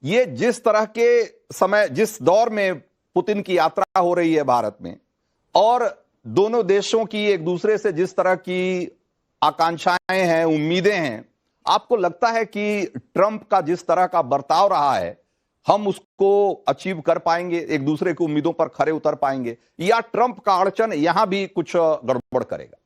ये जिस तरह के समय, जिस दौर में पुतिन की यात्रा हो रही है भारत में, और दोनों देशों की एक दूसरे से जिस तरह की आकांक्षाएं हैं, उम्मीदें हैं, आपको लगता है कि ट्रंप का जिस तरह का बर्ताव रहा है, हम उसको अचीव कर पाएंगे, एक दूसरे की उम्मीदों पर खरे उतर पाएंगे, या ट्रंप का अड़चन यहां भी कुछ गड़बड़ करेगा?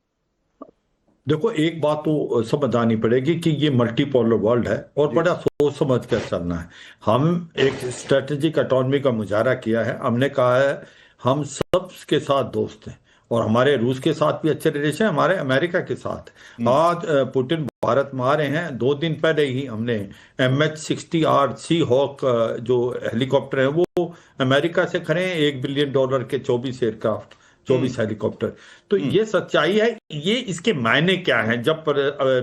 देखो, एक बात तो समझानी पड़ेगी कि ये मल्टीपोलर वर्ल्ड है और बड़ा सोच समझ कर चलना है। हम एक स्ट्रेटेजिक ऑटोनॉमी का मुजाहरा किया है। हमने कहा है हम सब के साथ दोस्त हैं और हमारे रूस के साथ भी अच्छे रिलेशन है, हमारे अमेरिका के साथ। आज पुतिन भारत में आ रहे हैं, 2 दिन पहले ही हमने MH-60R सी हॉक जो हेलीकॉप्टर है वो अमेरिका से खड़े हैं, $1 बिलियन के 24 एयरक्राफ्ट, 24 हेलीकॉप्टर। तो ये सच्चाई है। ये इसके मायने क्या हैं जब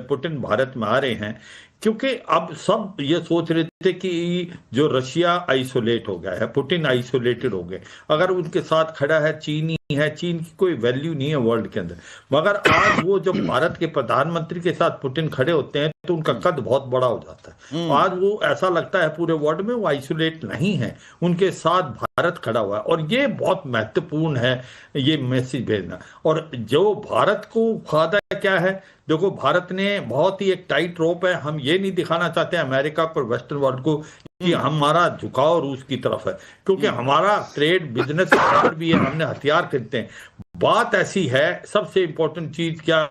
पुतिन भारत में आ रहे हैं? क्योंकि अब सब ये सोच रहे थे कि जो रशिया आइसोलेट हो गया है, पुतिन आइसोलेटेड हो गए, अगर उनके साथ खड़ा है चीनी है, चीन की कोई वैल्यू नहीं है वर्ल्ड के अंदर। मगर आज वो जब भारत के प्रधानमंत्री के साथ पुतिन खड़े होते हैं तो उनका कद बहुत बड़ा हो जाता है। आज वो ऐसा लगता है पूरे वर्ल्ड में वो आइसोलेट नहीं है, उनके साथ भारत खड़ा हुआ है। और ये बहुत महत्वपूर्ण है ये मैसेज भेजना। और जो भारत को फायदा क्या है, देखो भारत ने बहुत ही एक टाइट रोप है। हम ये नहीं दिखाना चाहते अमेरिका पर, वेस्टर्न वर्ल्ड को, कि हमारा झुकाव रूस की तरफ है, क्योंकि हमारा ट्रेड बिजनेस भी है, हमने हथियार खरीदते हैं। बात ऐसी है, सबसे इंपॉर्टेंट चीज क्या,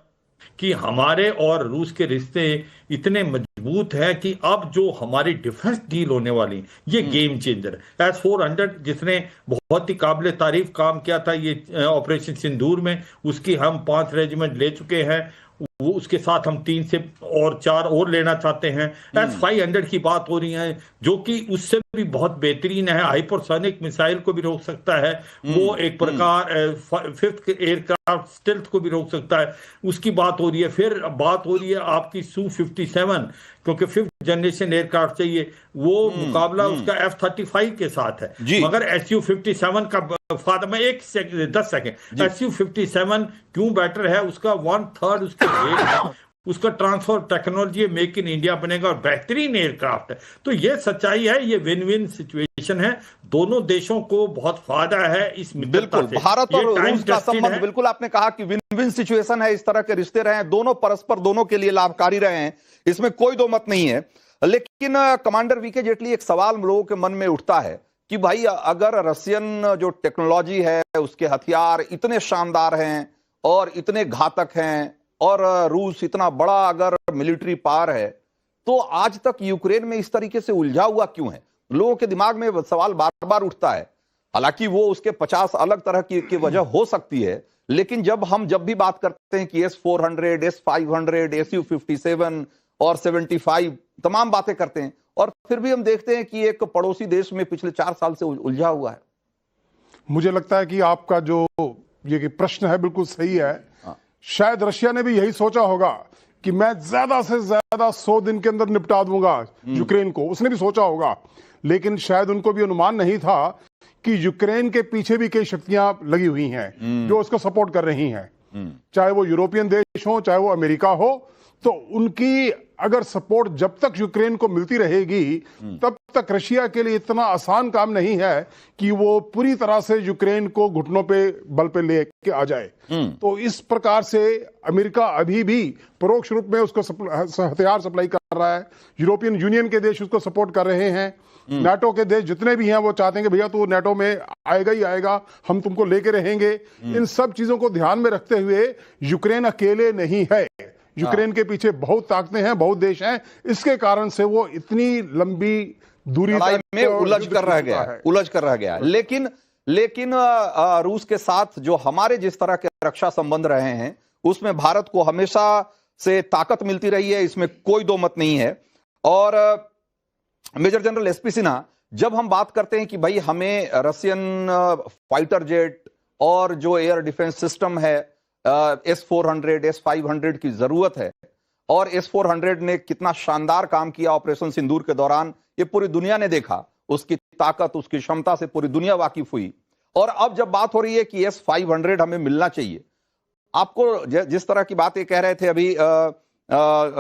कि हमारे और रूस के रिश्ते इतने मजबूत हैं कि अब जो हमारी डिफेंस डील होने वाली ये गेम चेंजर है। S-400 जिसने बहुत ही काबिल तारीफ काम किया था ये ऑपरेशन सिंदूर में, उसकी हम 5 रेजिमेंट ले चुके हैं। वो उसके साथ हम 3 से और 4 और लेना चाहते हैं। S-500 की बात हो रही है जो कि उससे भी बहुत बेहतरीन है, हाइपरसोनिक मिसाइल को भी रोक सकता है। वो एक प्रकार 5th एयरक्राफ्ट स्टेल्थ को भी रोक सकता है, उसकी बात हो रही है। फिर बात हो रही है आपकी Su-57, क्योंकि 5th जनरेशन एयरक्राफ्ट चाहिए। वो मुकाबला उसका F-35 के साथ है। मगर Su-57 का फायदा, मैं 10 सेकेंड, Su-57 क्यों बेटर है, उसका 1/3 उसके रेट है, उसका transfer technology make in India बनेगा और बेहतरीन एयरक्राफ्ट है। तो ये सच्चाई है, ये विन विन सिचुएशन है, दोनों देशों को बहुत फायदा है इस मित्रता से। भारत और रूस का संबंध, बिल्कुल आपने कहा कि विन विन सिचुएशन है, इस तरह के रिश्ते रहे हैं, दोनों परस्पर दोनों के लिए लाभकारी रहे हैं, इसमें कोई दो मत नहीं है। लेकिन कमांडर वीके जेटली, एक सवाल लोगों के मन में उठता है कि भाई अगर रशियन जो टेक्नोलॉजी है, उसके हथियार इतने शानदार हैं और इतने घातक हैं, और रूस इतना बड़ा अगर मिलिट्री पावर है, तो आज तक यूक्रेन में इस तरीके से उलझा हुआ क्यों है? लोगों के दिमाग में सवाल बार बार उठता है। हालांकि वो उसके 50 अलग तरह की वजह हो सकती है, लेकिन जब भी बात करते हैं कि S-400, S-500, Su-57 और 75 तमाम बातें करते हैं, और फिर भी हम देखते हैं कि एक पड़ोसी देश में पिछले 4 साल से उलझा हुआ है। मुझे लगता है कि आपका जो ये प्रश्न है बिल्कुल सही है। शायद रशिया ने भी यही सोचा होगा कि मैं ज्यादा से ज्यादा 100 दिन के अंदर निपटा दूंगा यूक्रेन को, उसने भी सोचा होगा। लेकिन शायद उनको भी अनुमान नहीं था कि यूक्रेन के पीछे भी कई शक्तियां लगी हुई हैं जो उसको सपोर्ट कर रही हैं, चाहे वो यूरोपियन देश हो, चाहे वो अमेरिका हो। तो उनकी अगर सपोर्ट जब तक यूक्रेन को मिलती रहेगी, तब तक रशिया के लिए इतना आसान काम नहीं है कि वो पूरी तरह से यूक्रेन को घुटनों पे बल पे लेके आ जाए। तो इस प्रकार से अमेरिका अभी भी परोक्ष रूप में उसको हथियार सप्लाई कर रहा है। यूरोपियन यूनियन के देश उसको सपोर्ट कर रहे हैं। नाटो के देश जितने भी हैं वो चाहते हैं कि भैया तू नाटो में आएगा ही आएगा, हम तुमको लेके रहेंगे। इन सब चीजों को ध्यान में रखते हुए यूक्रेन अकेले नहीं है, यूक्रेन के पीछे बहुत ताकतें हैं, बहुत देश हैं। इसके कारण से वो इतनी लंबी दूरी में उलझ कर रह गया है। लेकिन रूस के साथ जो हमारे जिस तरह के रक्षा संबंध रहे हैं, उसमें भारत को हमेशा से ताकत मिलती रही है, इसमें कोई दो मत नहीं है। और मेजर जनरल एसपी सिन्हा, जब हम बात करते हैं कि भाई हमें रशियन फाइटर जेट और जो एयर डिफेंस सिस्टम है S-400, S-500 की जरूरत है, और S-400 ने कितना शानदार काम किया ऑपरेशन सिंदूर के दौरान, ये पूरी दुनिया ने देखा, उसकी ताकत, उसकी क्षमता से पूरी दुनिया वाकिफ हुई। और अब जब बात हो रही है कि S-500 हमें मिलना चाहिए, आपको जिस तरह की बातें कह रहे थे अभी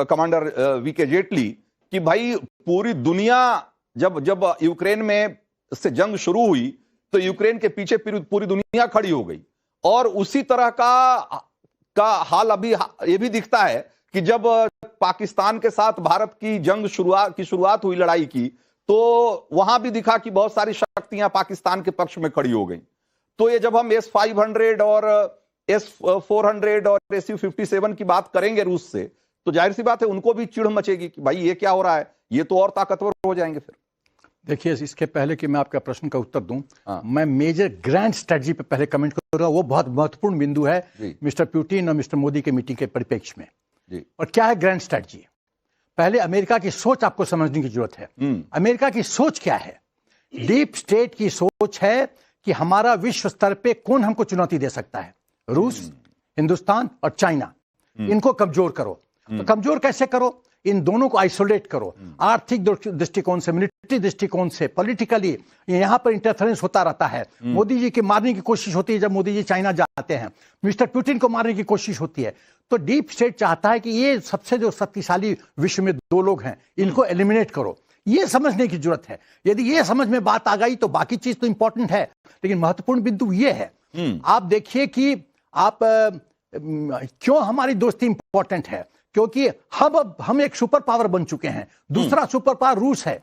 कमांडर वीके जेटली कि भाई पूरी दुनिया जब जब यूक्रेन में से जंग शुरू हुई तो यूक्रेन के पीछे पूरी दुनिया खड़ी हो गई, और उसी तरह का हाल अभी ये भी दिखता है कि जब पाकिस्तान के साथ भारत की जंग शुरुआत हुई लड़ाई की, तो वहां भी दिखा कि बहुत सारी शक्तियां पाकिस्तान के पक्ष में खड़ी हो गई। तो ये जब हम S-500 और S-400 और Su-57 की बात करेंगे रूस से, तो जाहिर सी बात है उनको भी चिढ़ मचेगी कि भाई ये क्या हो रहा है, ये तो और ताकतवर हो जाएंगे फिर। देखिए, इसके पहले कि मैं आपका प्रश्न का उत्तर दूं, हाँ। मैं मेजर ग्रैंड स्ट्रेटजी पे पहले कमेंट करूंगा। वो बहुत महत्वपूर्ण बिंदु है मिस्टर पुतिन और मिस्टर मोदी के मीटिंग के परिप्रेक्ष्य में जी। और क्या है ग्रैंड स्ट्रेटजी? पहले अमेरिका की सोच आपको समझने की जरूरत है। अमेरिका की सोच क्या है? डीप स्टेट की सोच है कि हमारा विश्व स्तर पे कौन हमको चुनौती दे सकता है। रूस, हिंदुस्तान और चाइना, इनको कमजोर करो। तो कमजोर कैसे करो? इन दोनों को आइसोलेट करो। आर्थिक दृष्टिकोण से, मिलिट्री दृष्टिकोण से, पॉलिटिकली यहां पर इंटरफेरेंस होता रहता है। मोदी जी की मारने की कोशिश होती है जब मोदी जी चाइना जाते हैं, मिस्टर पुतिन को मारने की कोशिश होती है। तो डीप स्टेट चाहता है कि ये सबसे जो शक्तिशाली विश्व में दो लोग हैं, इनको एलिमिनेट करो। ये समझने की जरूरत है। यदि ये समझ में बात आ गई तो बाकी चीज तो इंपॉर्टेंट है, लेकिन महत्वपूर्ण बिंदु ये है। आप देखिए कि आप क्यों हमारी दोस्ती इंपॉर्टेंट है, क्योंकि हम एक सुपर पावर बन चुके हैं। दूसरा सुपर पावर रूस है।